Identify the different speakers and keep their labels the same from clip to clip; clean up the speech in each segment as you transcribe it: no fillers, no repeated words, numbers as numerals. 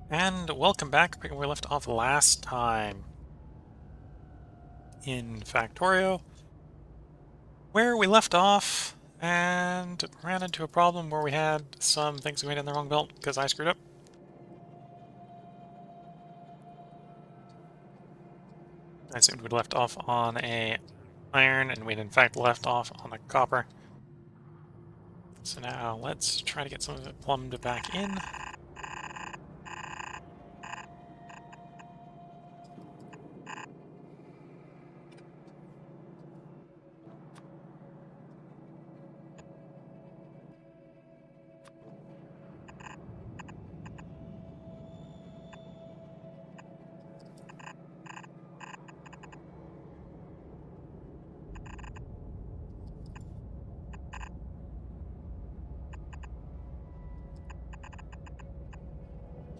Speaker 1: And welcome back. We left off last time in Factorio, where we left off and ran into a problem where we had some things we made in the wrong belt because I screwed up. I assumed we'd left off on a iron, and we'd in fact left off on a copper. So now let's try to get some of it plumbed back in.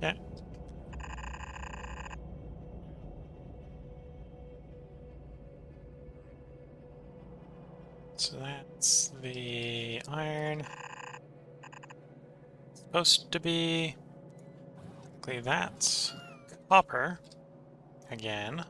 Speaker 1: Okay. So that's the iron. Supposed to be. Technically that's copper again.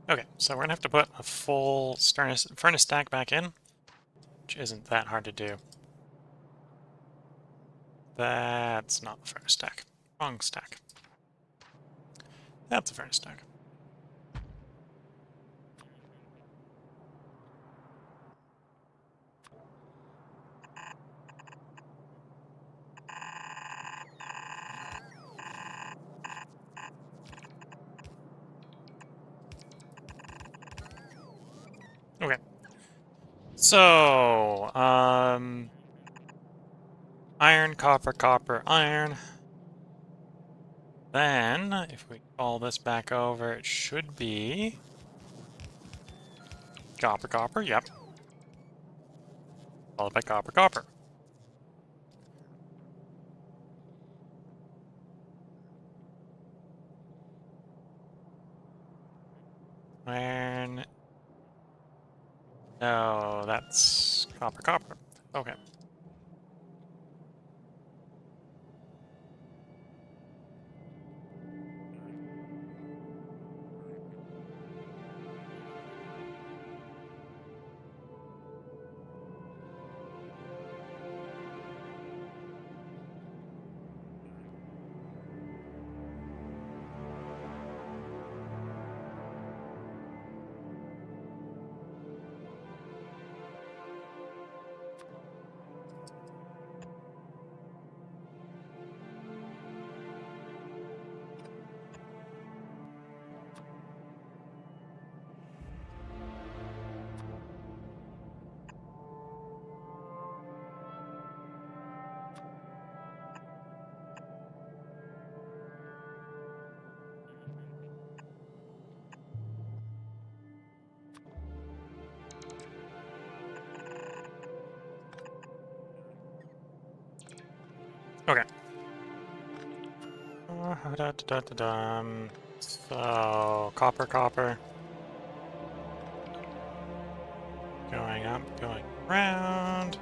Speaker 1: Okay, so we're gonna have to put a full furnace stack back in, which isn't that hard to do. That's not the furnace stack. Wrong stack. That's the furnace stack. Okay. So, iron, copper, copper, iron. Then, if we call this back over, it should be copper, copper, yep. Followed by copper, copper. Iron. No, that's copper, copper. Okay. Okay. So, copper, copper. Going up, going around.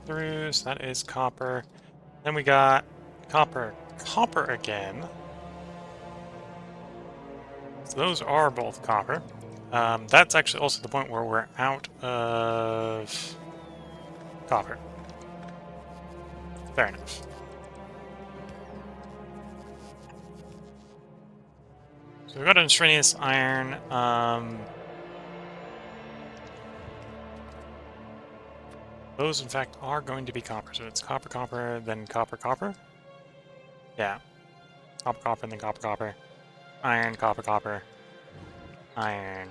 Speaker 1: Through, so that is copper. Then we got copper, copper again. So those are both copper. That's actually also the point where we're out of copper. Fair enough. So we've got an extraneous iron. Those, in fact, are going to be copper. So it's copper, copper, then copper, copper. Yeah. Copper, copper, and then copper, copper. Iron, copper, copper. Iron.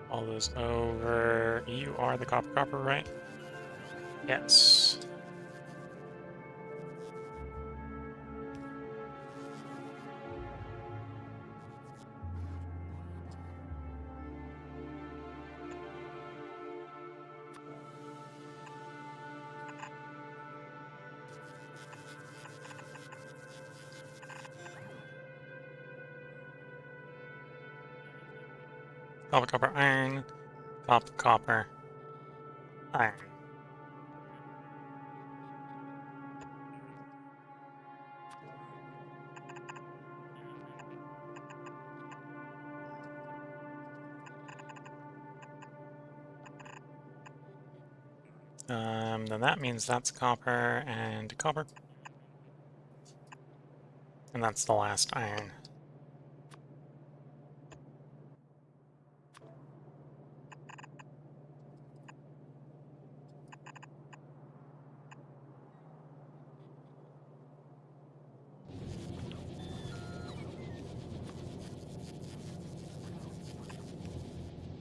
Speaker 1: All those over. You are the copper, right? Yes. Copper, iron. Copper, iron. Then that means that's copper and copper. And that's the last iron.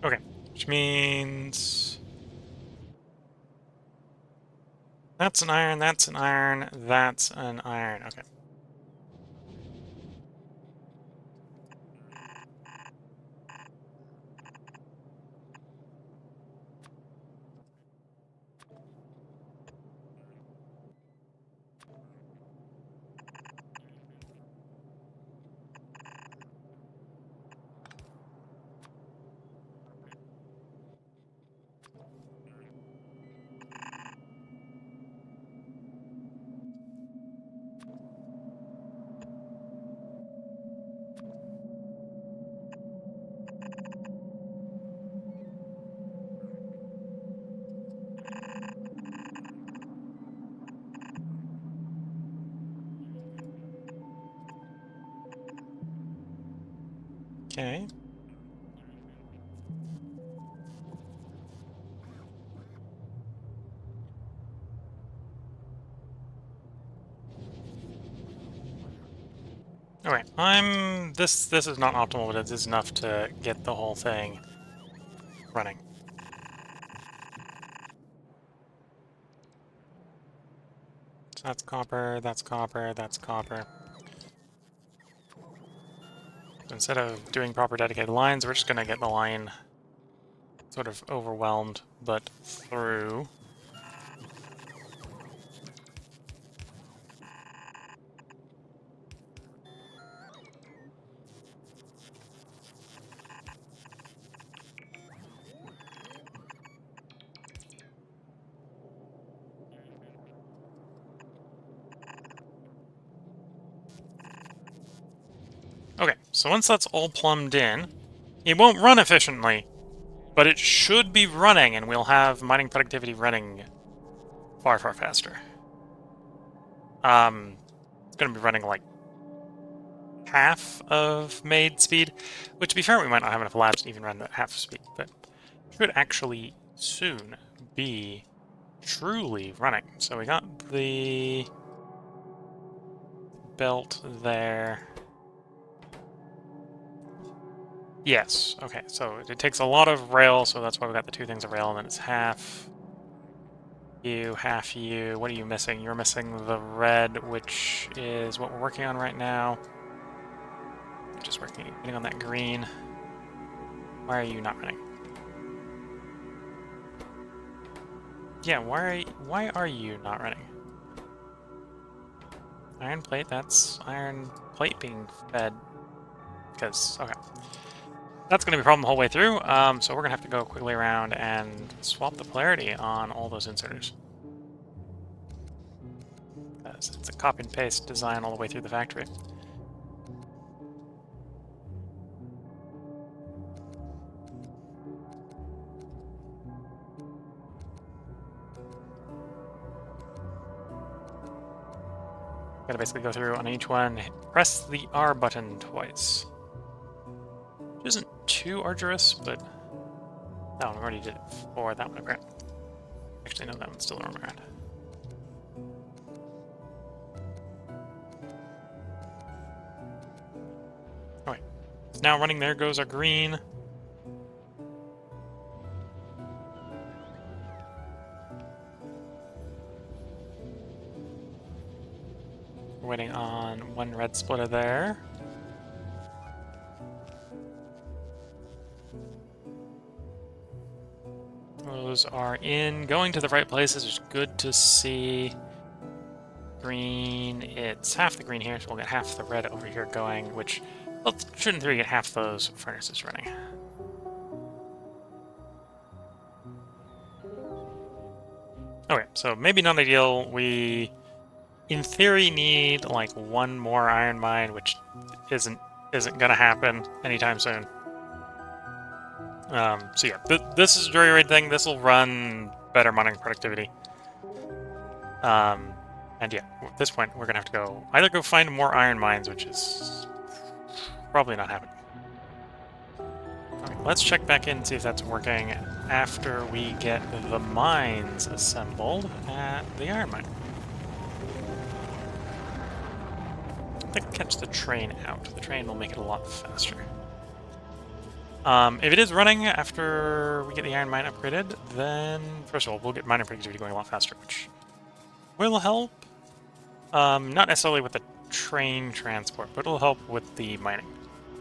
Speaker 1: Okay, which means that's an iron, that's an iron, that's an iron. Okay. Okay. Okay, this is not optimal, but it is enough to get the whole thing running. So that's copper, that's copper, that's copper. So instead of doing proper dedicated lines, we're just gonna get the line sort of overwhelmed, but through. Okay, so once that's all plumbed in, it won't run efficiently, but it should be running, and we'll have mining productivity running far, far faster. It's going to be running like half of made speed, which to be fair, we might not have enough labs to even run at half speed, but should actually soon be truly running. So we got the belt there. Yes, okay, so it takes a lot of rail, so that's why we got the two things of rail, and then it's half you, half you. What are you missing? You're missing the red, which is what we're working on right now. Just getting on that green. Why are you not running? Yeah, why are you not running? Iron plate, that's iron plate being fed. Because, okay. That's going to be a problem the whole way through, so we're going to have to go quickly around and swap the polarity on all those inserters. Because it's a copy and paste design all the way through the factory. Gotta basically go through on each one, press the R button twice. Which isn't too arduous, but that one, we already did it for that one, okay. Actually, no, that one's still around. Alright, now running there goes our green. And one red splitter there. Those are going to the right places, which is good to see. Green, it's half the green here, so we'll get half the red over here going, which, well, should in theory get half those furnaces running. Okay, so maybe not ideal. We, in theory, need like one more iron mine, which isn't gonna happen anytime soon. So yeah, this is a jury raid thing. This will run better mining productivity. And yeah, at this point, we're gonna have to either go find more iron mines, which is probably not happening. Okay, let's check back in and see if that's working after we get the mines assembled at the iron mine. I think catch the train out. The train will make it a lot faster. If it is running after we get the iron mine upgraded, then first of all, we'll get mining productivity going a lot faster, which will help. Not necessarily with the train transport, but it'll help with the mining.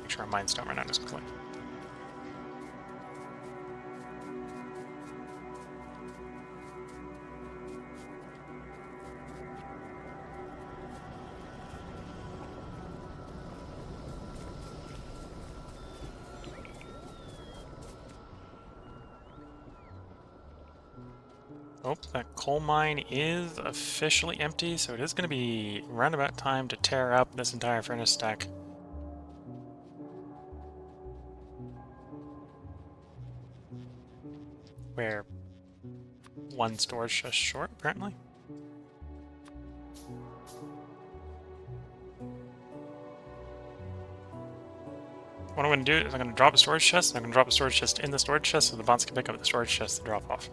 Speaker 1: Make sure our mines don't run out as quickly. Oh, that coal mine is officially empty, so it is going to be roundabout time to tear up this entire furnace stack. We're one storage chest short, apparently. What I'm going to do is I'm going to drop a storage chest, and I'm going to drop a storage chest in the storage chest so the bots can pick up the storage chest to drop off.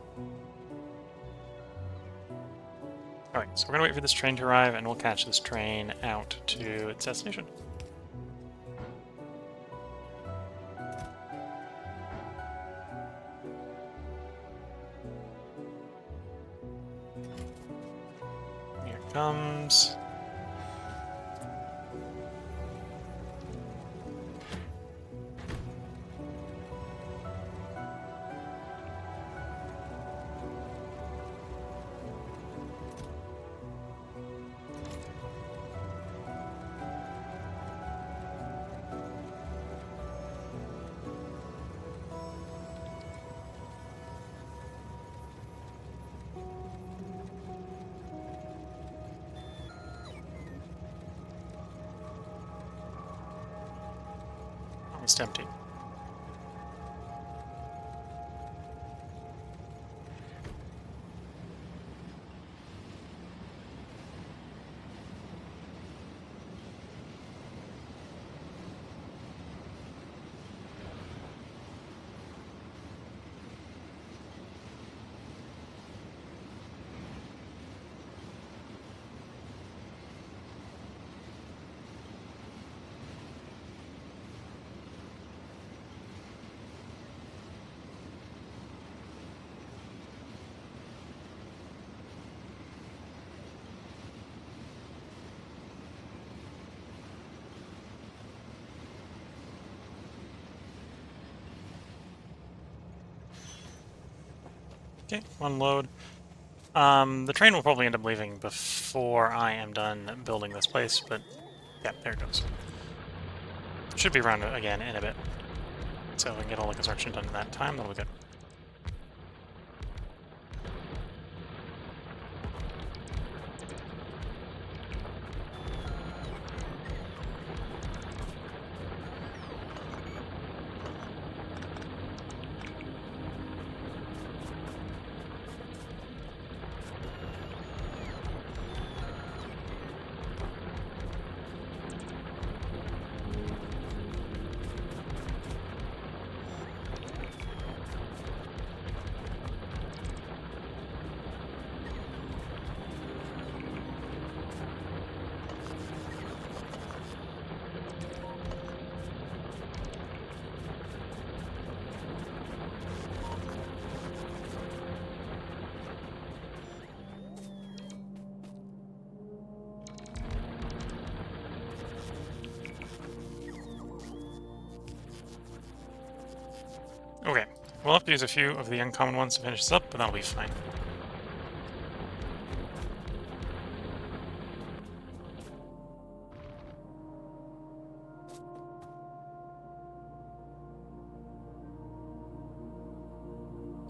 Speaker 1: Alright, so we're going to wait for this train to arrive, and we'll catch this train out to its destination. Here it comes. Almost empty. Okay, one load. The train will probably end up leaving before I am done building this place, but yeah, there it goes. Should be around again in a bit. So if we can get all the construction done in that time, that'll be good. We'll have to use a few of the uncommon ones to finish this up, but that'll be fine.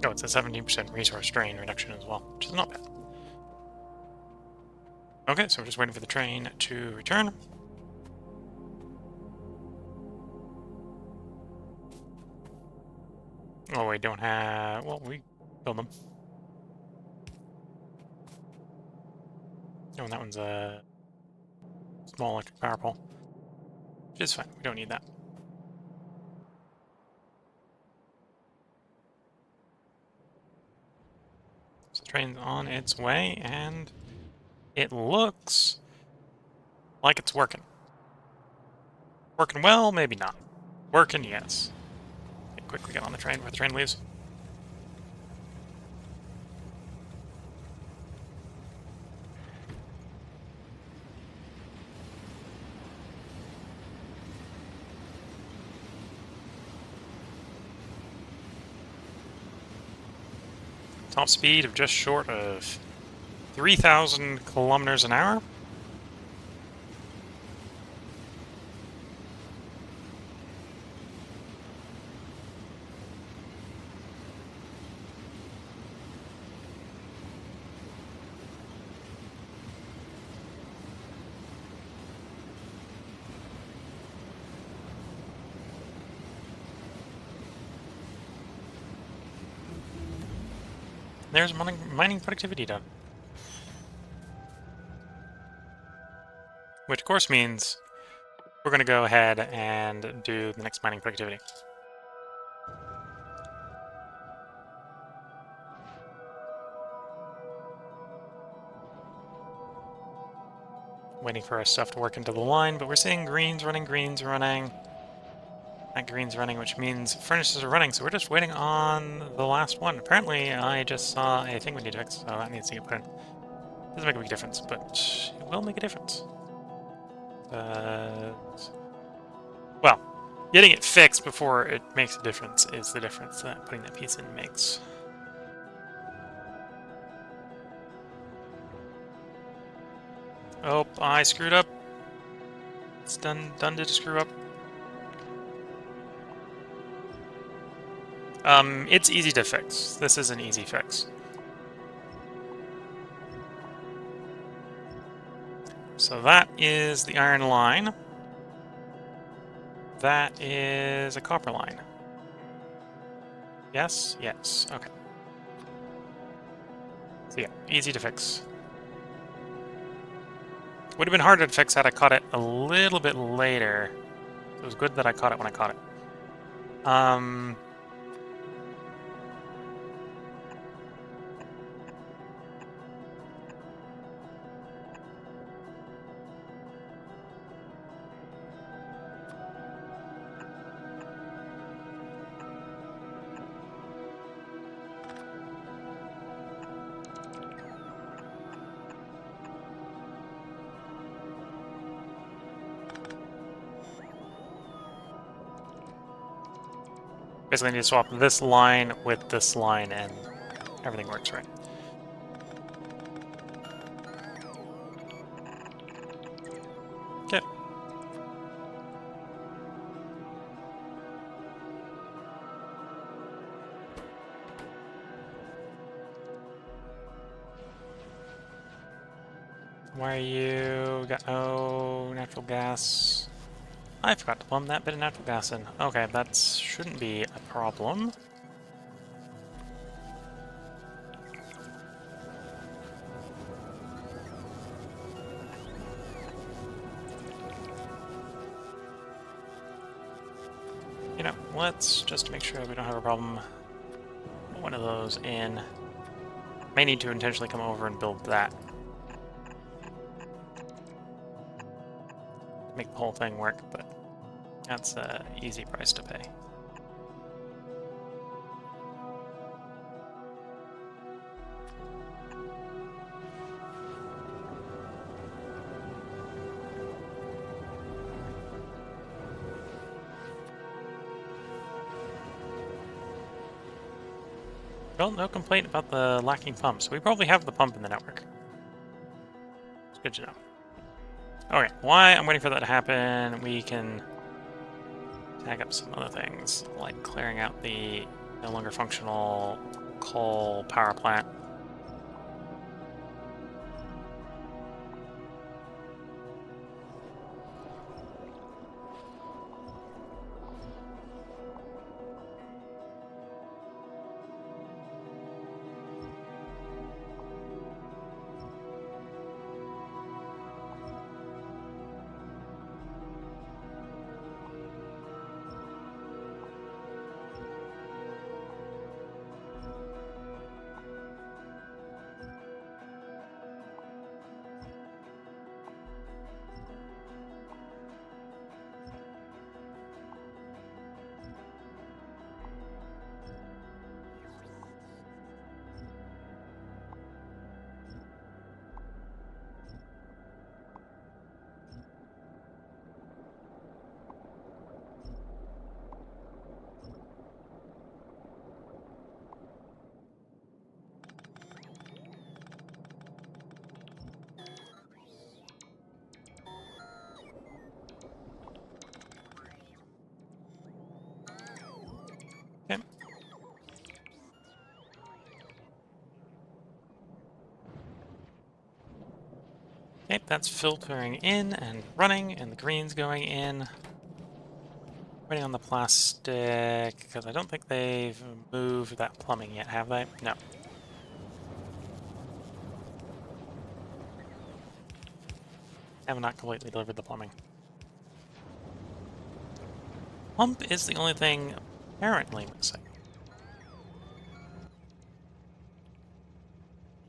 Speaker 1: Oh, it's a 17% resource drain reduction as well, which is not bad. Okay, so we're just waiting for the train to return. Oh, we don't have... Well, we build them. Oh, and that one's a small electric power pole. Which is fine, we don't need that. So the train's on its way, and it looks like it's working. Working well, maybe not. Working, yes. Okay, quickly get on the train before the train leaves. Top speed of just short of 3,000 kilometers an hour. There's mining productivity done. Which of course means we're going to go ahead and do the next mining productivity. Waiting for our stuff to work into the line, but we're seeing greens running. That green's running, which means furnaces are running, so we're just waiting on the last one. Apparently, I just saw a thing we need to fix, so that needs to get put in. Doesn't make a big difference, but it will make a difference. Well, getting it fixed before it makes a difference is the difference that putting that piece in makes. Oh, I screwed up. It's done to screw up. It's easy to fix. This is an easy fix. So that is the iron line. That is a copper line. Yes? Yes. Okay. So yeah, easy to fix. Would have been harder to fix had I caught it a little bit later. It was good that I caught it when I caught it. Basically, I need to swap this line with this line, and everything works right. Okay. Why are you... got no natural gas... I forgot to plumb that bit of natural gas in. Okay, that shouldn't be a problem. You know, let's just make sure we don't have a problem. Put one of those in. May need to intentionally come over and build that. Make the whole thing work, but that's an easy price to pay. Well, no complaint about the lacking pumps. We probably have the pump in the network. It's good to know. Okay, why I'm waiting for that to happen, we can tag up some other things, like clearing out the no longer functional coal power plant. Okay. Okay, that's filtering in and running, and the green's going in. Waiting on the plastic, because I don't think they've moved that plumbing yet, have they? No. Have not completely delivered the plumbing. Pump is the only thing apparently missing.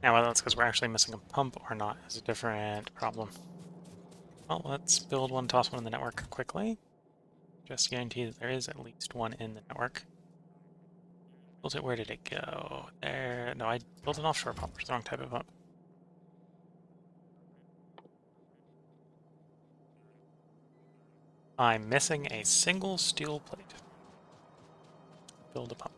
Speaker 1: Now, whether that's because we're actually missing a pump or not is a different problem. Well, let's build one, toss one in the network quickly. Just to guarantee that there is at least one in the network. Built it, where did it go? There, no, I built an offshore pump, it's the wrong type of pump. I'm missing a single steel plate. Build a pump.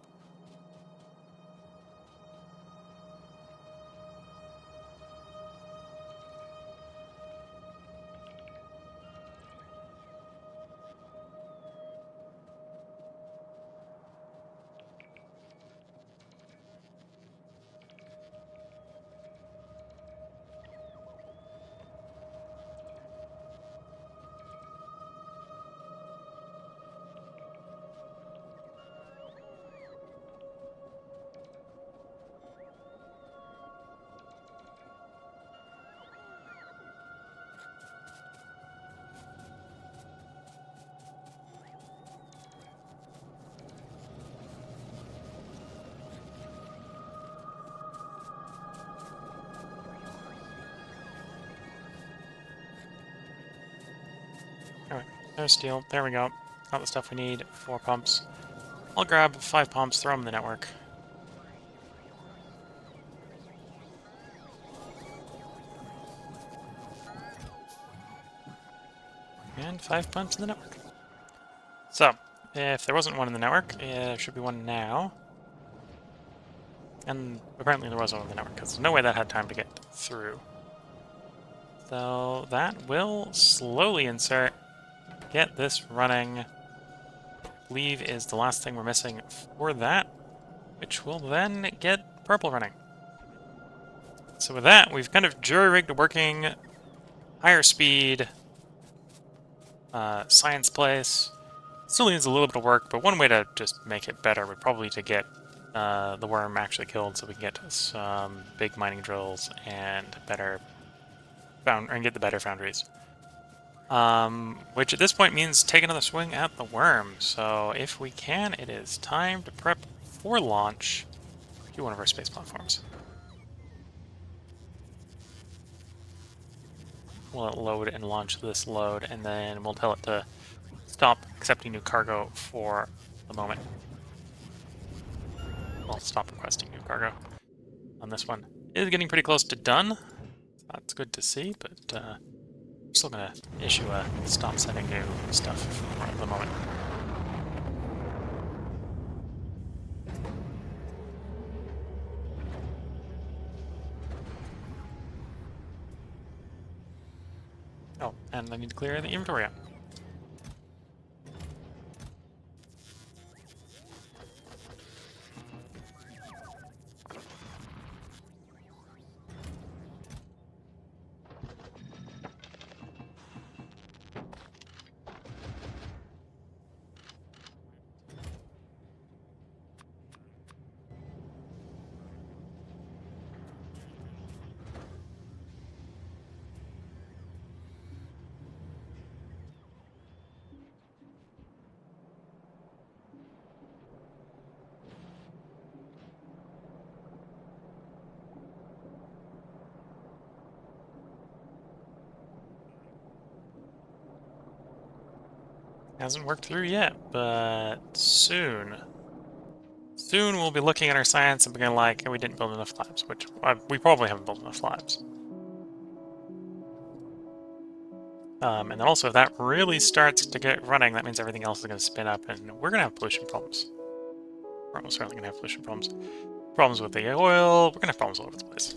Speaker 1: Alright, no steel. There we go. Got the stuff we need. 4 pumps. I'll grab 5 pumps, throw them in the network. And 5 pumps in the network. So, if there wasn't one in the network, there should be one now. And apparently there was one in the network, because there's no way that had time to get through. So that will slowly insert, get this running. I believe is the last thing we're missing for that, which will then get purple running. So with that, we've kind of jury-rigged a working higher speed science place. Still needs a little bit of work, but one way to just make it better would probably to get the worm actually killed, so we can get some big mining drills and better get the better foundries. Which at this point means take another swing at the worm. So if we can, it is time to prep for launch to one of our space platforms. We'll let it load and launch this load, and then we'll tell it to stop accepting new cargo for the moment. I'll stop requesting new cargo on this one. It is getting pretty close to done. That's good to see, but we're still going to issue a stop sending new stuff for the moment. and I need to clear the inventory out. Hasn't worked through yet, but soon. Soon we'll be looking at our science and being like, we didn't build enough labs, which we probably haven't built enough labs. And then also, if that really starts to get running, that means everything else is going to spin up, and we're going to have pollution problems. We're almost certainly going to have pollution problems. Problems with the oil, we're going to have problems all over the place.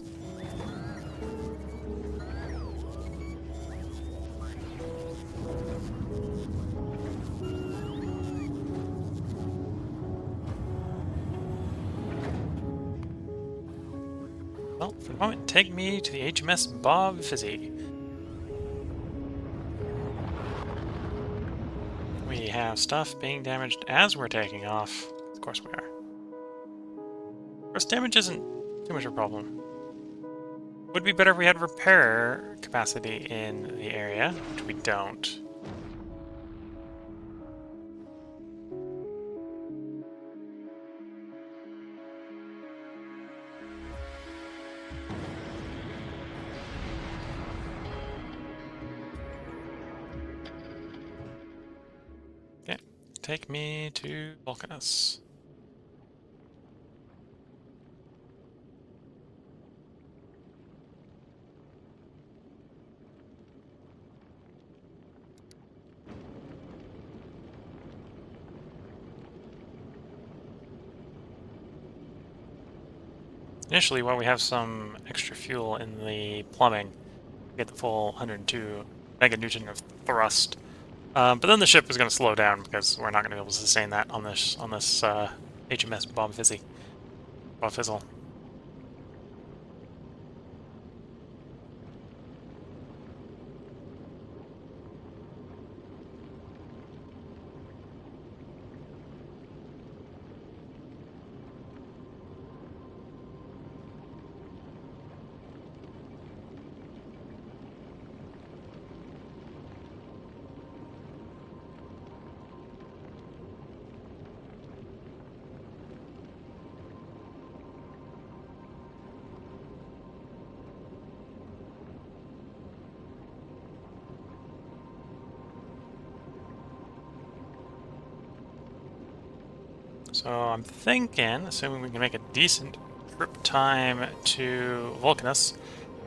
Speaker 1: Well, for the moment, take me to the HMS Bob Fizzy. We have stuff being damaged as we're taking off. Of course we are. Of course, damage isn't too much of a problem. Would be better if we had repair capacity in the area, which we don't. Okay, take me to Volcanus. Initially, while we have some extra fuel in the plumbing, we get the full 102 meganewton of thrust. But then the ship is going to slow down because we're not going to be able to sustain that on this HMS Bob Fizzle. So I'm thinking, assuming we can make a decent trip time to Volcanus,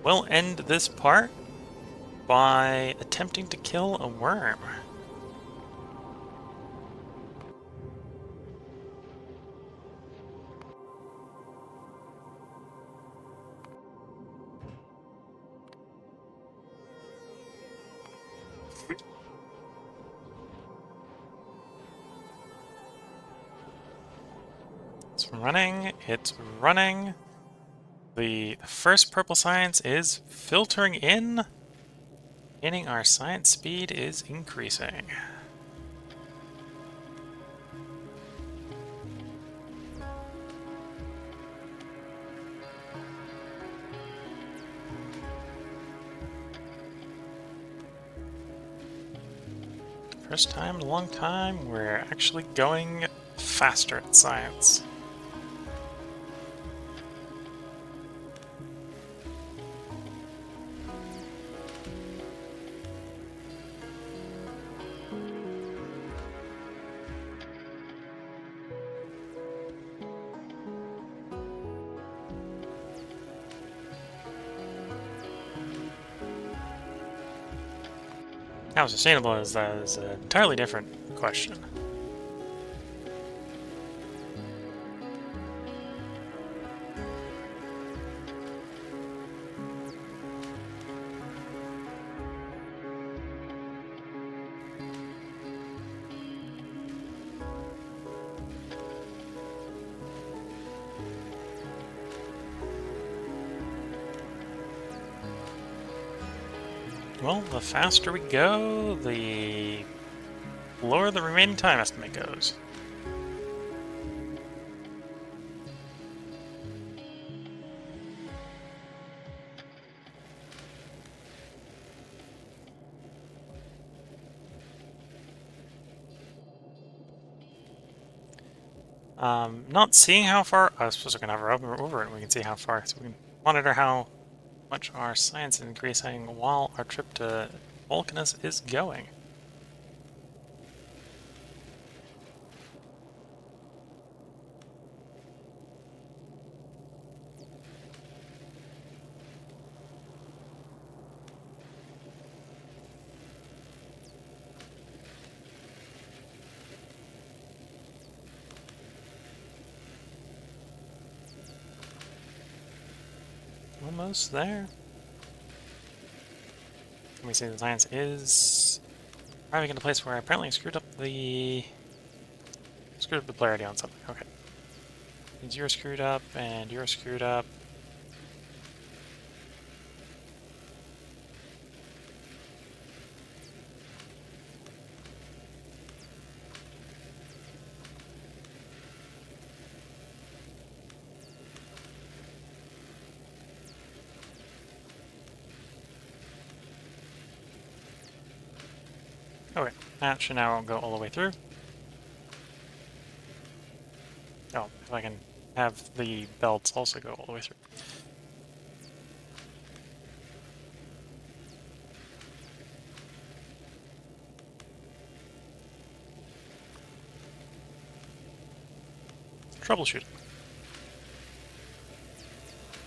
Speaker 1: we'll end this part by attempting to kill a worm. It's running, it's running. The first purple science is filtering in, meaning our science speed is increasing. First time in a long time, we're actually going faster at science. How sustainable is that is an entirely different question. Well, the faster we go, the lower the remaining time estimate goes. Not seeing how far... I suppose we can hover over it and we can see how far, so we can monitor how much our science is increasing while our trip to Volcanus is going. Almost there. We see the science is arriving at a place where I apparently screwed up the polarity on something. Okay. Means you're screwed up and you're screwed up. Okay, that should now go all the way through. Oh, if I can have the belts also go all the way through. Troubleshooting.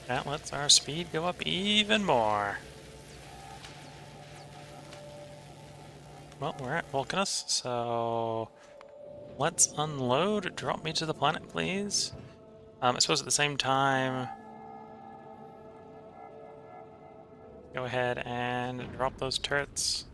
Speaker 1: That lets our speed go up even more. Well, we're at Volcanus, so let's unload. Drop me to the planet, please. I suppose at the same time, go ahead and drop those turrets.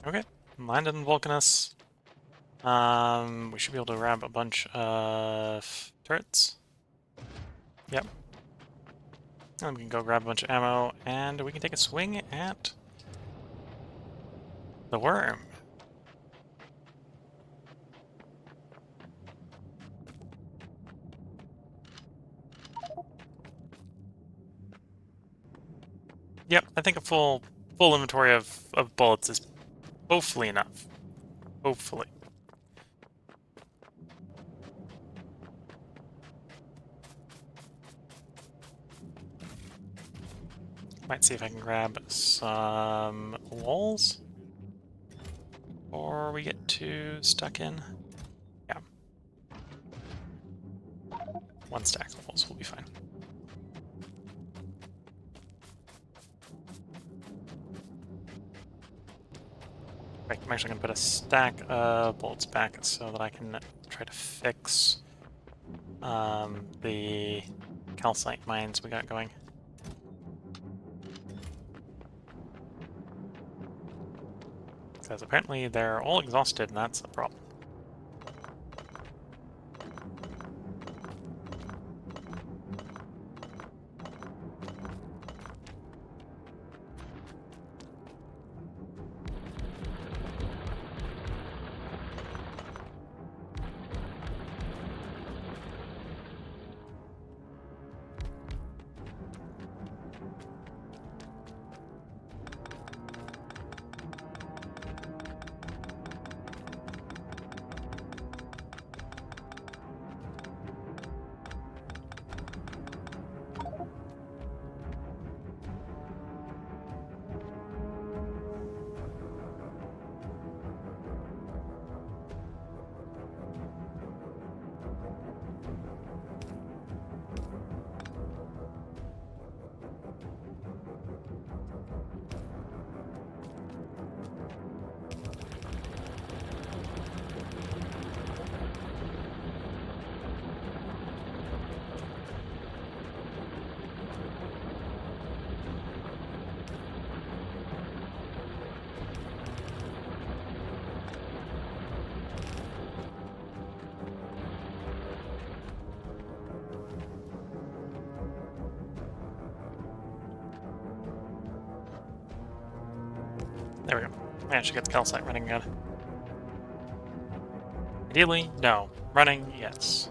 Speaker 1: Okay, landed in Volcanus. We should be able to grab a bunch of turrets. Yep. And we can go grab a bunch of ammo, and we can take a swing at the worm. Yep, I think a full inventory of bullets is hopefully enough. Hopefully. Might see if I can grab some walls before we get too stuck in. Yeah. One stack of walls will be fine. Right, I'm actually going to put a stack of bullets back so that I can try to fix the calcite mines we got going. Because apparently they're all exhausted, and that's a problem. There we go. I actually got the calcite running again. Ideally, no. Running, yes.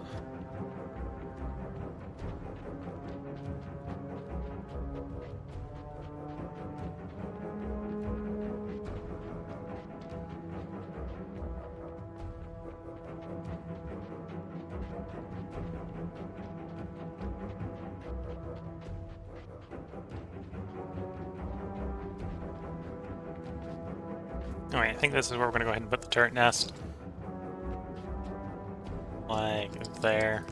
Speaker 1: Alright, I think this is where we're gonna go ahead and put the turret nest. Like there.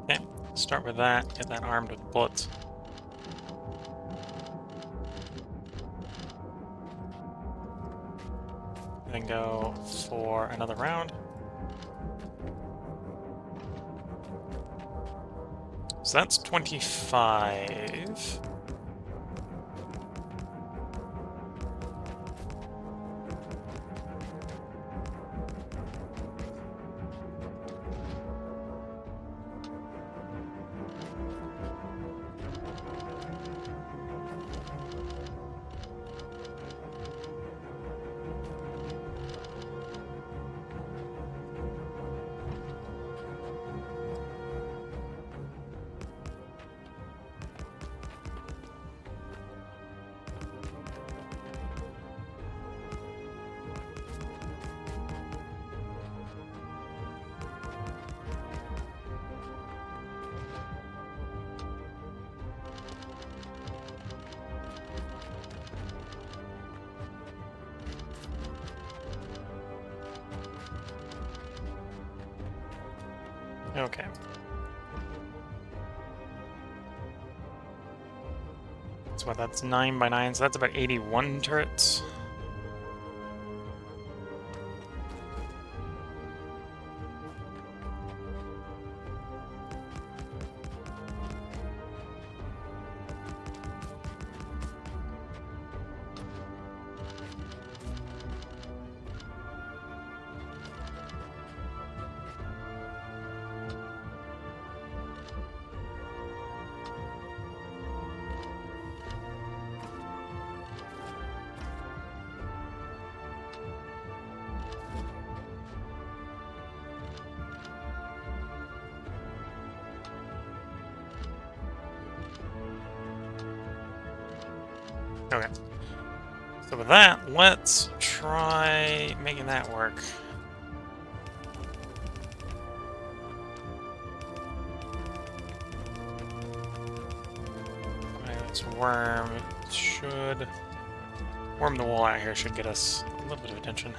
Speaker 1: Okay, start with that, get that armed with bullets. Then go for another round. So that's 25. Okay. So what, that's 9 by 9, so that's about 81 turrets. Okay. So with that, let's try making that work. This worm should... Worm the wall out here should get us a little bit of attention.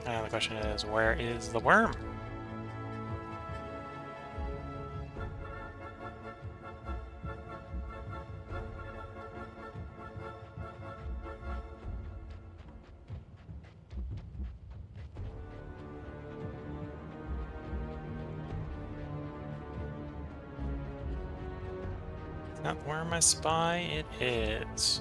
Speaker 1: Now the question is, where is the worm? Not where I spy, it is.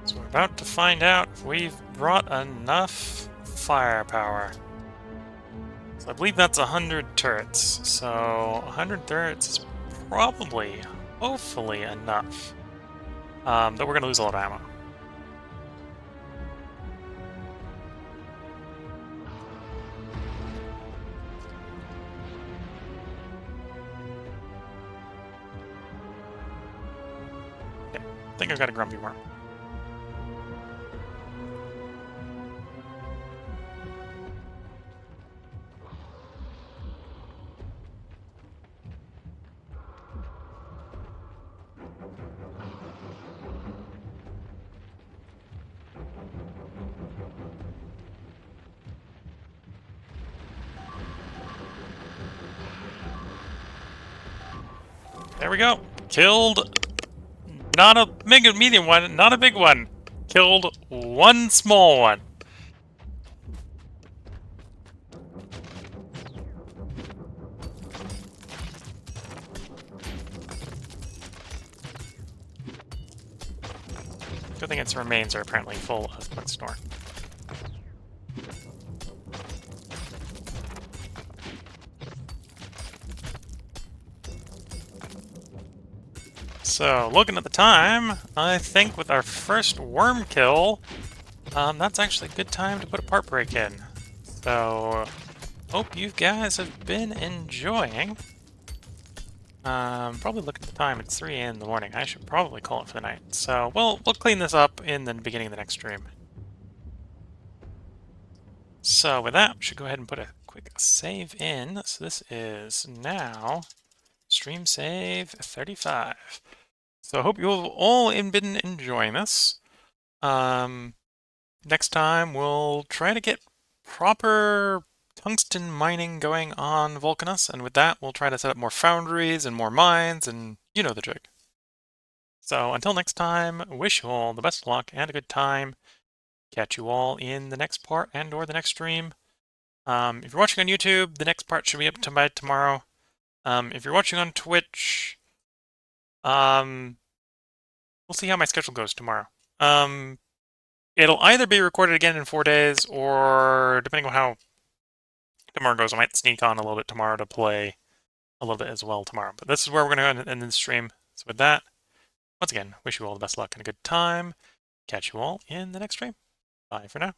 Speaker 1: So we're about to find out if we've brought enough firepower. So I believe that's 100 turrets. So 100 turrets is probably, hopefully, enough. But we're gonna lose a lot of ammo. I think I've got a grumpy worm. There we go. Killed. Not a medium one, not a big one. Killed one small one. Good thing its remains are apparently full of Bugsnore. So, looking at the time, I think with our first worm kill, that's actually a good time to put a part break in. So, hope you guys have been enjoying. Probably looking at the time, it's 3 in the morning. I should probably call it for the night. So, we'll clean this up in the beginning of the next stream. So, with that, we should go ahead and put a quick save in. So this is now stream save 35. So I hope you've all been enjoying this. Next time we'll try to get proper tungsten mining going on Volcanus, and with that we'll try to set up more foundries and more mines, and you know the jig. So until next time, wish you all the best of luck and a good time. Catch you all in the next part and or the next stream. If you're watching on YouTube, the next part should be up by tomorrow. If you're watching on Twitch, we'll see how my schedule goes tomorrow. It'll either be recorded again in 4 days, or depending on how tomorrow goes, I might sneak on a little bit tomorrow to play a little bit as well tomorrow. But this is where we're going to end the stream. So with that, once again, wish you all the best luck and a good time. Catch you all in the next stream. Bye for now.